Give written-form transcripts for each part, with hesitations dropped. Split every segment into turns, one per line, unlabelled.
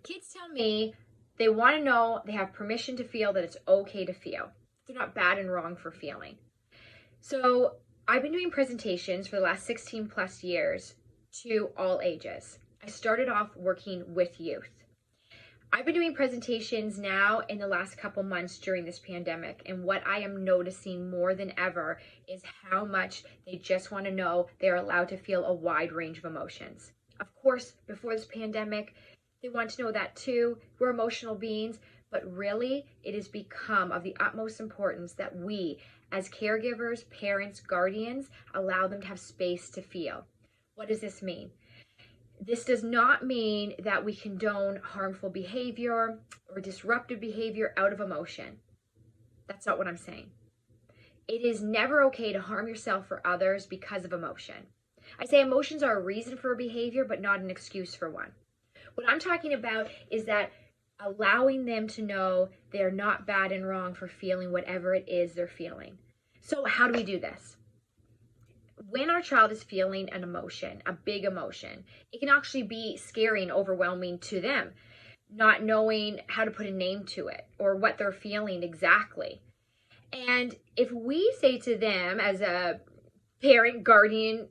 Kids tell me they want to know they have permission to feel, that it's okay to feel. They're not bad and wrong for feeling. So I've been doing presentations for the last 16 plus years to all ages. I started off working with youth. I've been doing presentations now in the last couple months during this pandemic, and what I am noticing more than ever is how much they just want to know they're allowed to feel a wide range of emotions. Of course, before this pandemic, they want to know that too. We're emotional beings, but really it has become of the utmost importance that we, as caregivers, parents, guardians, allow them to have space to feel. What does this mean? This does not mean that we condone harmful behavior or disruptive behavior out of emotion. That's not what I'm saying. It is never okay to harm yourself or others because of emotion. I say emotions are a reason for a behavior, but not an excuse for one. What I'm talking about is that allowing them to know they're not bad and wrong for feeling whatever it is they're feeling. So how do we do this? When our child is feeling an emotion, a big emotion, it can actually be scary and overwhelming to them, not knowing how to put a name to it or what they're feeling exactly. And if we say to them as a parent, guardian,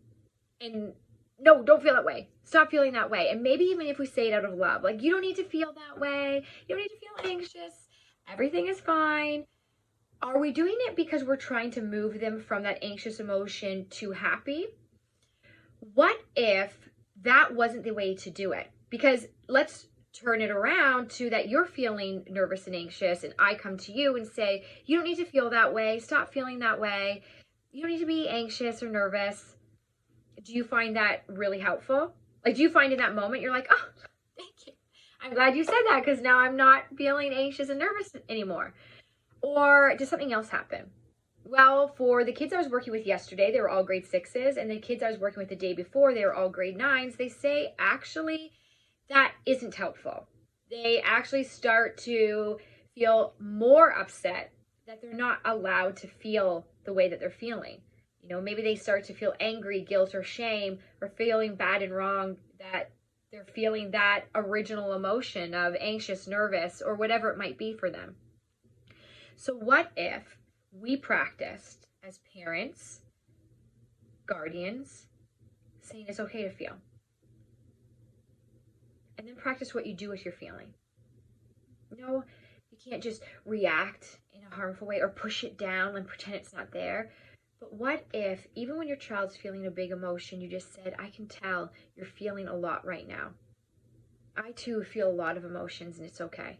and no, don't feel that way. Stop feeling that way. And maybe even if we say it out of love, like, you don't need to feel that way. You don't need to feel anxious. Everything is fine. Are we doing it because we're trying to move them from that anxious emotion to happy? What if that wasn't the way to do it? Because let's turn it around to that you're feeling nervous and anxious, and I come to you and say, you don't need to feel that way. Stop feeling that way. You don't need to be anxious or nervous. Do you find that really helpful? Like, do you find in that moment, you're like, oh, thank you. I'm glad you said that because now I'm not feeling anxious and nervous anymore. Or does something else happen? Well, for the kids I was working with yesterday, they were all grade 6s, and the kids I was working with the day before, they were all grade 9s. They say, actually, that isn't helpful. They actually start to feel more upset that they're not allowed to feel the way that they're feeling. You know, maybe they start to feel angry, guilt, or shame, or feeling bad and wrong that they're feeling that original emotion of anxious, nervous, or whatever it might be for them. So what if we practiced as parents, guardians, saying it's okay to feel? And then practice what you do with your feeling. No, you can't just react in a harmful way or push it down and pretend it's not there. But what if, even when your child's feeling a big emotion, you just said, I can tell you're feeling a lot right now. I too feel a lot of emotions and it's okay.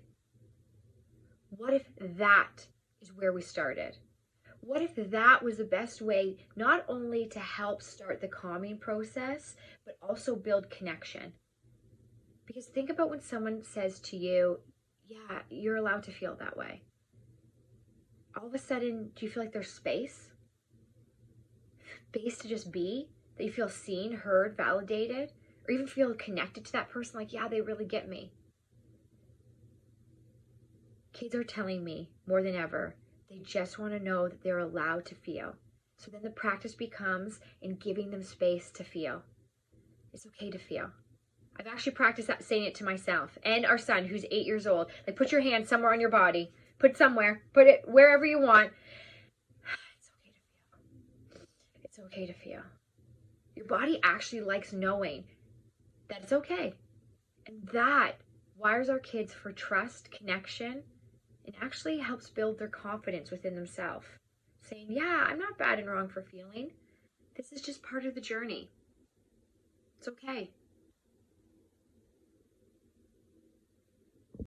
What if that is where we started? What if that was the best way not only to help start the calming process, but also build connection? Because think about when someone says to you, yeah, you're allowed to feel that way. All of a sudden, do you feel like there's space? Space to just be? That you feel seen, heard, validated? Or even feel connected to that person, like, yeah, they really get me. Kids are telling me more than ever, they just want to know that they're allowed to feel. So then the practice becomes in giving them space to feel. It's okay to feel. I've actually practiced that, saying it to myself and our son, who's 8 years old. Like, put your hand somewhere on your body. Put it somewhere. Put it wherever you want. It's okay to feel. It's okay to feel. Your body actually likes knowing that it's okay. And that wires our kids for trust, connection, and actually helps build their confidence within themselves. Saying, yeah, I'm not bad and wrong for feeling. This is just part of the journey. It's okay.